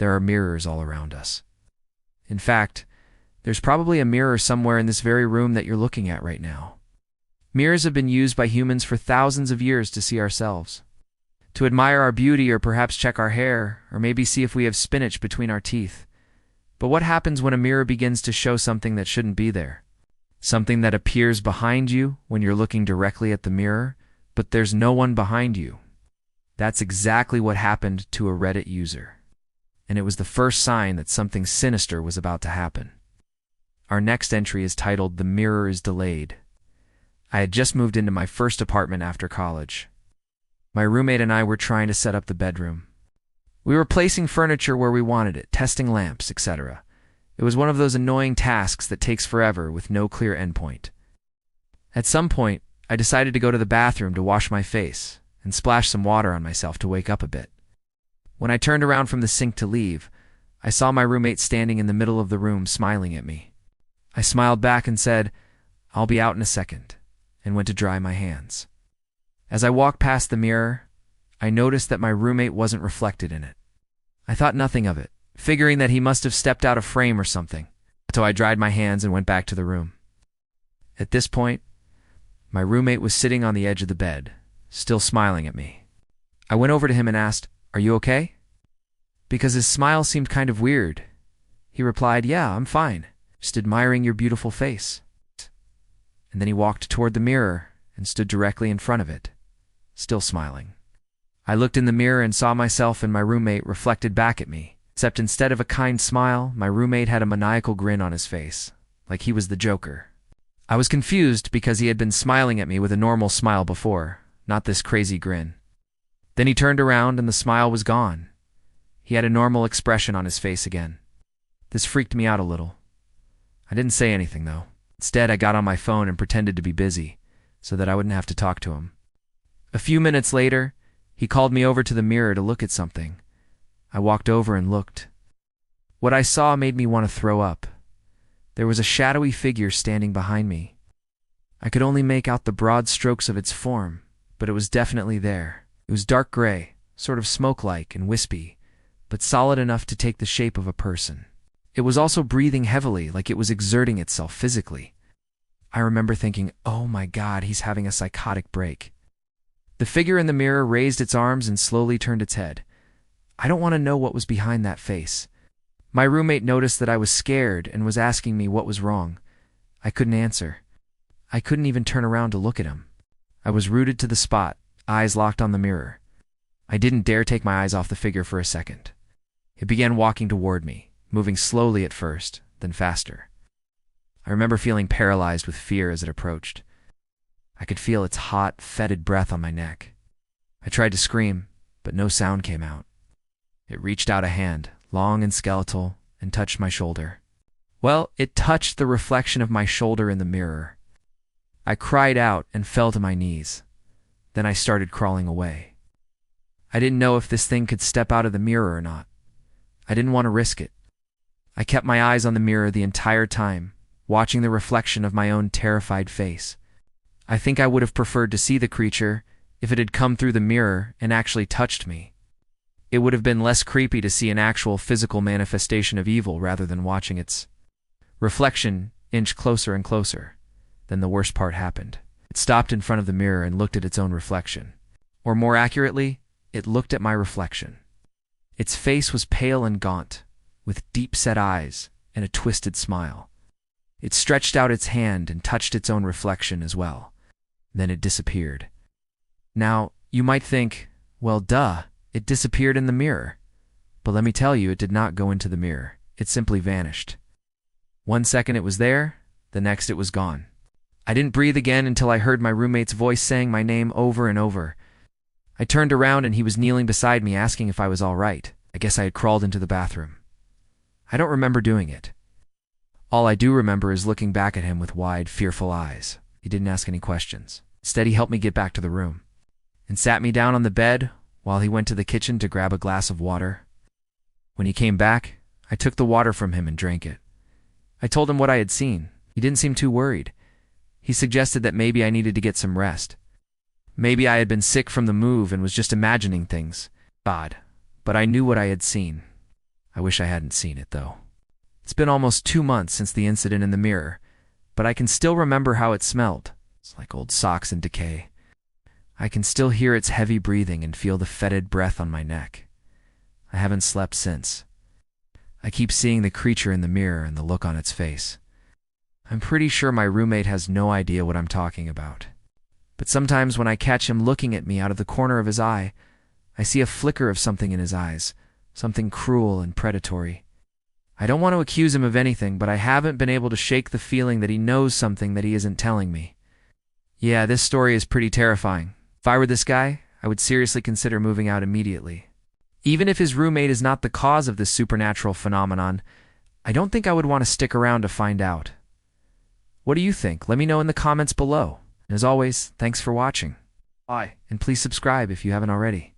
there are mirrors all around us. In fact, there's probably a mirror somewhere in this very room that you're looking at right now. Mirrors have been used by humans for thousands of years to see ourselves, to admire our beauty, or perhaps check our hair, or maybe see if we have spinach between our teeth. But what happens when a mirror begins to show something that shouldn't be there? Something that appears behind you when you're looking directly at the mirror, but there's no one behind you. That's exactly what happened to a Reddit user. And it was the first sign that something sinister was about to happen. Our next entry is titled, "The Mirror is Delayed." I had just moved into my first apartment after college. My roommate and I were trying to set up the bedroom. We were placing furniture where we wanted it, testing lamps, etc. It was one of those annoying tasks that takes forever with no clear endpoint. At some point, I decided to go to the bathroom to wash my face and splash some water on myself to wake up a bit. When I turned around from the sink to leave, I saw my roommate standing in the middle of the room smiling at me. I smiled back and said, "I'll be out in a second," and went to dry my hands. As I walked past the mirror, I noticed that my roommate wasn't reflected in it. I thought nothing of it, figuring that he must have stepped out of frame or something, so I dried my hands and went back to the room. At this point, my roommate was sitting on the edge of the bed, still smiling at me. I went over to him and asked, "Are you okay?" Because his smile seemed kind of weird. He replied, "Yeah, I'm fine, just admiring your beautiful face." And then he walked toward the mirror and stood directly in front of it, still smiling. I looked in the mirror and saw myself and my roommate reflected back at me, except instead of a kind smile, my roommate had a maniacal grin on his face, like he was the Joker. I was confused because he had been smiling at me with a normal smile before, not this crazy grin. Then he turned around and the smile was gone. He had a normal expression on his face again. This freaked me out a little. I didn't say anything, though. Instead, I got on my phone and pretended to be busy, so that I wouldn't have to talk to him. A few minutes later, he called me over to the mirror to look at something. I walked over and looked. What I saw made me want to throw up. There was a shadowy figure standing behind me. I could only make out the broad strokes of its form, but it was definitely there. It was dark gray, sort of smoke-like and wispy, but solid enough to take the shape of a person. It was also breathing heavily, like it was exerting itself physically. I remember thinking, "Oh my God, he's having a psychotic break." The figure in the mirror raised its arms and slowly turned its head. I don't want to know what was behind that face. My roommate noticed that I was scared and was asking me what was wrong. I couldn't answer. I couldn't even turn around to look at him. I was rooted to the spot, eyes locked on the mirror. I didn't dare take my eyes off the figure for a second. It began walking toward me, moving slowly at first, then faster. I remember feeling paralyzed with fear as it approached. I could feel its hot, fetid breath on my neck. I tried to scream, but no sound came out. It reached out a hand, long and skeletal, and touched my shoulder. Well, it touched the reflection of my shoulder in the mirror. I cried out and fell to my knees. Then I started crawling away. I didn't know if this thing could step out of the mirror or not. I didn't want to risk it. I kept my eyes on the mirror the entire time, watching the reflection of my own terrified face. I think I would have preferred to see the creature if it had come through the mirror and actually touched me. It would have been less creepy to see an actual physical manifestation of evil rather than watching its reflection inch closer and closer. Then the worst part happened. It stopped in front of the mirror and looked at its own reflection. Or more accurately, it looked at my reflection. Its face was pale and gaunt, with deep-set eyes and a twisted smile. It stretched out its hand and touched its own reflection as well. Then it disappeared. Now, you might think, well, duh, it disappeared in the mirror. But let me tell you, it did not go into the mirror. It simply vanished. 1 second it was there, the next it was gone. I didn't breathe again until I heard my roommate's voice saying my name over and over. I turned around and he was kneeling beside me asking if I was all right. I guess I had crawled into the bathroom. I don't remember doing it. All I do remember is looking back at him with wide, fearful eyes. He didn't ask any questions. Instead, he helped me get back to the room and sat me down on the bed while he went to the kitchen to grab a glass of water. When he came back, I took the water from him and drank it. I told him what I had seen. He didn't seem too worried. He suggested that maybe I needed to get some rest. Maybe I had been sick from the move and was just imagining things. Odd, but I knew what I had seen. I wish I hadn't seen it, though. It's been almost 2 months since the incident in the mirror, but I can still remember how it smelled. It's like old socks in decay. I can still hear its heavy breathing and feel the fetid breath on my neck. I haven't slept since. I keep seeing the creature in the mirror and the look on its face. I'm pretty sure my roommate has no idea what I'm talking about. But sometimes when I catch him looking at me out of the corner of his eye, I see a flicker of something in his eyes, something cruel and predatory. I don't want to accuse him of anything, but I haven't been able to shake the feeling that he knows something that he isn't telling me. Yeah, this story is pretty terrifying. If I were this guy, I would seriously consider moving out immediately. Even if his roommate is not the cause of this supernatural phenomenon, I don't think I would want to stick around to find out. What do you think? Let me know in the comments below. And as always, thanks for watching. Bye. And please subscribe if you haven't already.